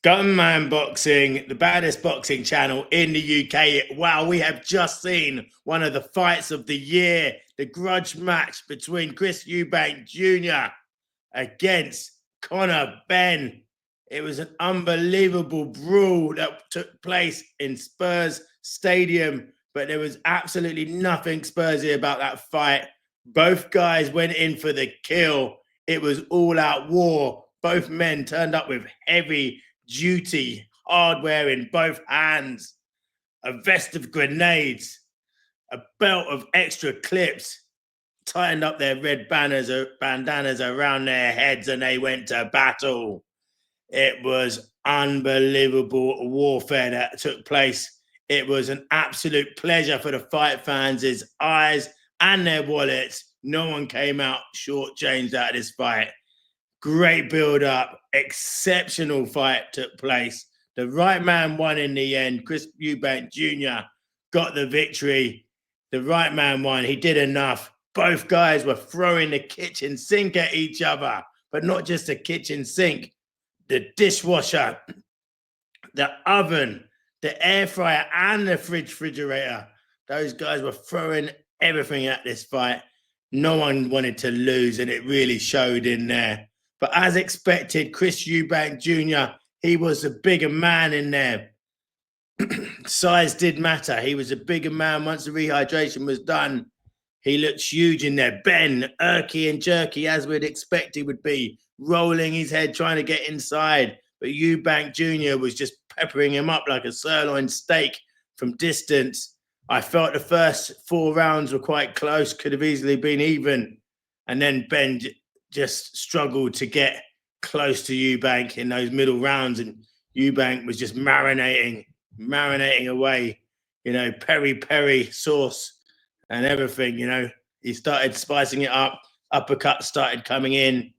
Gunman Boxing, the baddest boxing channel in the UK. Wow, we have just seen one of the fights of the year, the grudge match between Chris Eubank Jr. against Conor Benn. It was an unbelievable brawl that took place in Spurs Stadium, but there was absolutely nothing Spursy about that fight. Both guys went in for the kill. It was all out war. Both men turned up with heavy duty hardware in both hands, a vest of grenades, a belt of extra clips, tightened up their red bandanas around their heads, and they went to battle. It was unbelievable warfare that took place. It was an absolute pleasure for the fight fans' eyes and their wallets. No one came out shortchanged out of this fight. Great build up, exceptional fight took place. The right man won in the end. Chris Eubank Jr. got the victory. The right man won. He did enough. Both guys were throwing the kitchen sink at each other, but not just the kitchen sink, the dishwasher, the oven, the air fryer, and the refrigerator. Those guys were throwing everything at this fight. No one wanted to lose, and it really showed in there. But as expected, Chris Eubank Jr., he was a bigger man in there. Size did matter. He was a bigger man once the rehydration was done. He looked huge in there. Benn, irky and jerky, as we'd expect he would be, rolling his head, trying to get inside. But Eubank Jr. was just peppering him up like a sirloin steak from distance. I felt the first 4 rounds were quite close, could have easily been even. And then Benn just struggled to get close to Eubank in those middle rounds. And Eubank was just marinating away, peri sauce and everything, He started spicing it up. Uppercuts started coming in.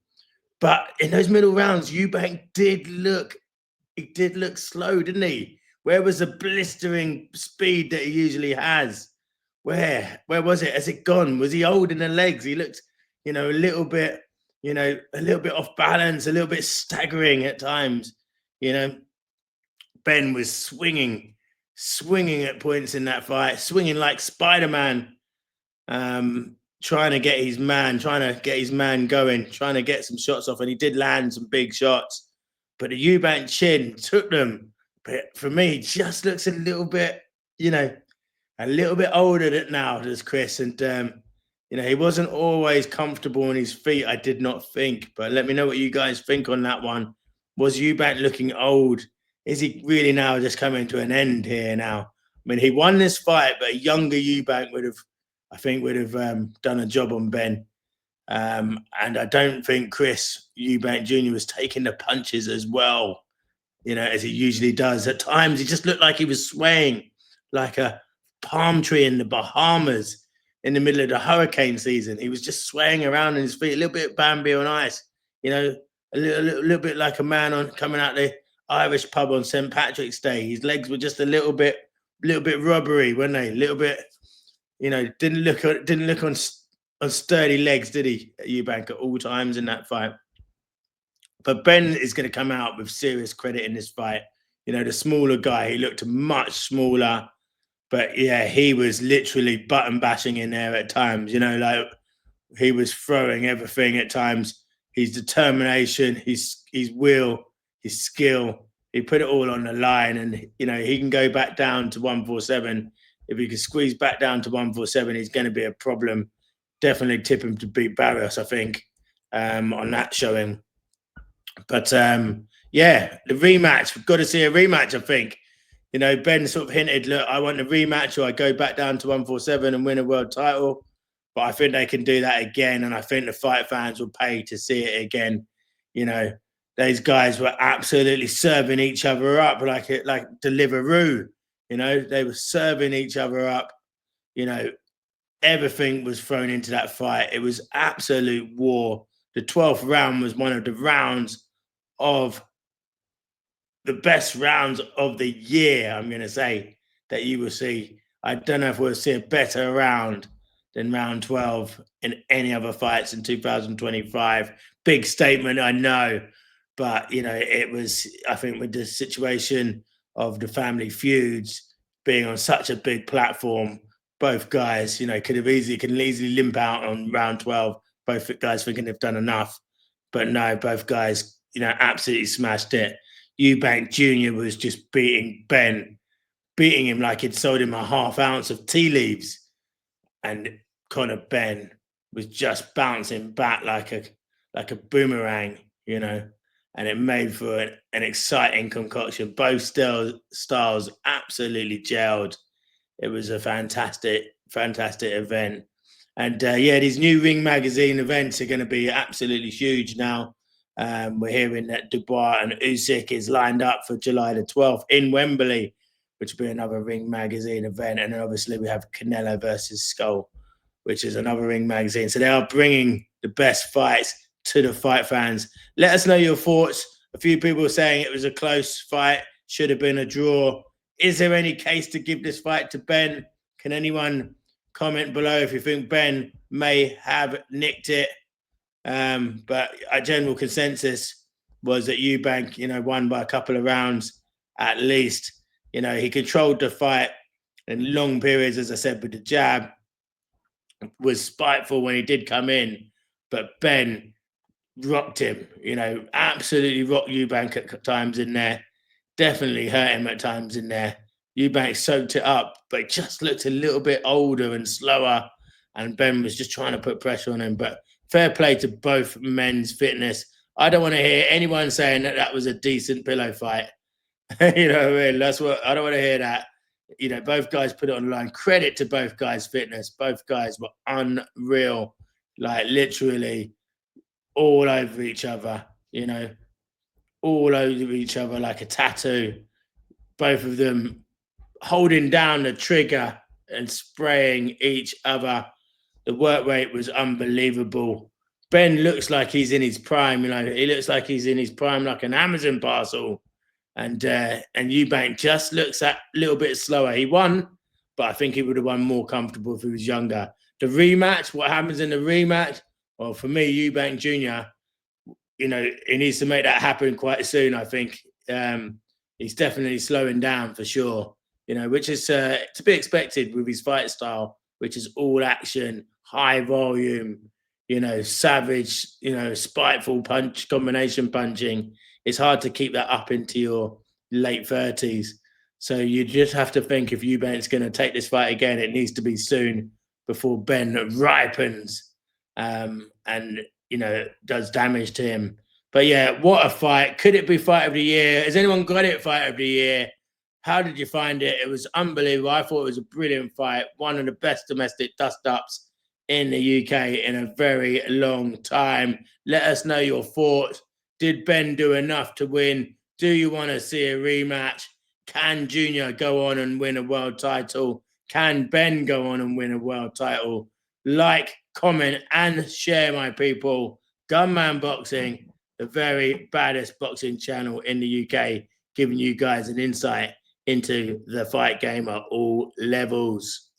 But in those middle rounds, Eubank did look slow, didn't he? Where was the blistering speed that he usually has? Where was it? Has it gone? Was he old in the legs? He looked, a little bit, a little bit off balance, a little bit staggering at times. Benn was swinging at points in that fight, swinging like Spider-Man, trying to get his man going, trying to get some shots off, and he did land some big shots. But the Eubank chin took them. But for me, just looks a little bit, older now, does Chris. And, he wasn't always comfortable on his feet, I did not think. But let me know what you guys think on that one. Was Eubank looking old? Is he really now just coming to an end here now? I mean, he won this fight, but a younger Eubank would have done a job on Benn. And I don't think Chris Eubank Jr. was taking the punches as well, as he usually does. At times, he just looked like he was swaying like a palm tree in the Bahamas in the middle of the hurricane season. He was just swaying around on his feet, a little bit Bambi on ice, a little bit like a man coming out the Irish pub on St. Patrick's Day. His legs were just a little bit rubbery, weren't they? A little bit, didn't look on sturdy legs, did he, Eubank, at all times in that fight? But Benn is going to come out with serious credit in this fight. The smaller guy, he looked much smaller, but yeah, he was literally button bashing in there at times. Like he was throwing everything at times. His determination, his will, his skill, he put it all on the line. And he can go back down to 147. If he can squeeze back down to 147, he's going to be a problem. Definitely tip him to beat Barrios, I think, on that showing. But yeah, the rematch, we've got to see a rematch, I think. Benn sort of hinted, look, I want a rematch, or I go back down to 147 and win a world title. But I think they can do that again, and I think the fight fans will pay to see it again. Those guys were absolutely serving each other up like Deliveroo. They were serving each other up. Everything was thrown into that fight. It was absolute war. The 12th round was one of the rounds of the best rounds of the year, I'm going to say, that you will see. I don't know if we'll see a better round than round 12 in any other fights in 2025. Big statement, I know. But, it was, I think, with the situation of the family feuds being on such a big platform, both guys, can easily limp out on round 12. Both guys thinking they've done enough. But no, both guys, absolutely smashed it. Eubank Jr. was just beating him like he'd sold him a half ounce of tea leaves. And Conor Benn was just bouncing back like a boomerang, and it made for an exciting concoction. Both styles absolutely gelled. It was a fantastic event. And these new Ring Magazine events are going to be absolutely huge now. We're hearing that Dubois and Usyk is lined up for July the 12th in Wembley, which will be another Ring Magazine event. And then obviously we have Canelo versus Skull, which is another Ring Magazine. So they are bringing the best fights to the fight fans. Let us know your thoughts. A few people saying it was a close fight, should have been a draw. Is there any case to give this fight to Benn? Can anyone comment below if you think Benn may have nicked it? But a general consensus was that Eubank, won by a couple of rounds at least. He controlled the fight in long periods, as I said, with the jab. Was spiteful when he did come in, but Benn rocked him, absolutely rocked Eubank at times in there. Definitely hurt him at times in there. Eubank soaked it up, but it just looked a little bit older and slower. And Benn was just trying to put pressure on him. But fair play to both men's fitness. I don't want to hear anyone saying that was a decent pillow fight. You know what I mean? That's what I don't want to hear that. Both guys put it on the line. Credit to both guys' fitness. Both guys were unreal, like literally all over each other, all over each other like a tattoo. Both of them holding down the trigger and spraying each other. The work rate was unbelievable. Benn looks like he's in his prime, he looks like he's in his prime like an Amazon parcel. And Eubank just looks a little bit slower. He won, but I think he would have won more comfortable if he was younger. The rematch, what happens in the rematch? Well, for me, Eubank Jr., he needs to make that happen quite soon, I think. He's definitely slowing down for sure, which is to be expected with his fight style, which is all action, high volume, savage, spiteful combination punching. It's hard to keep that up into your late 30s. So you just have to think if Eubank's going to take this fight again, it needs to be soon before Benn ripens and, does damage to him. But yeah, what a fight. Could it be fight of the year? Has anyone got it fight of the year? How did you find it? It was unbelievable. I thought it was a brilliant fight. One of the best domestic dust-ups in the UK in a very long time. Let us know your thoughts. Did Benn do enough to win? Do you want to see a rematch? Can Junior go on and win a world title? Can Benn go on and win a world title? Like, comment, and share, my people. Gunman Boxing, the very baddest boxing channel in the UK, giving you guys an insight into the fight game at all levels.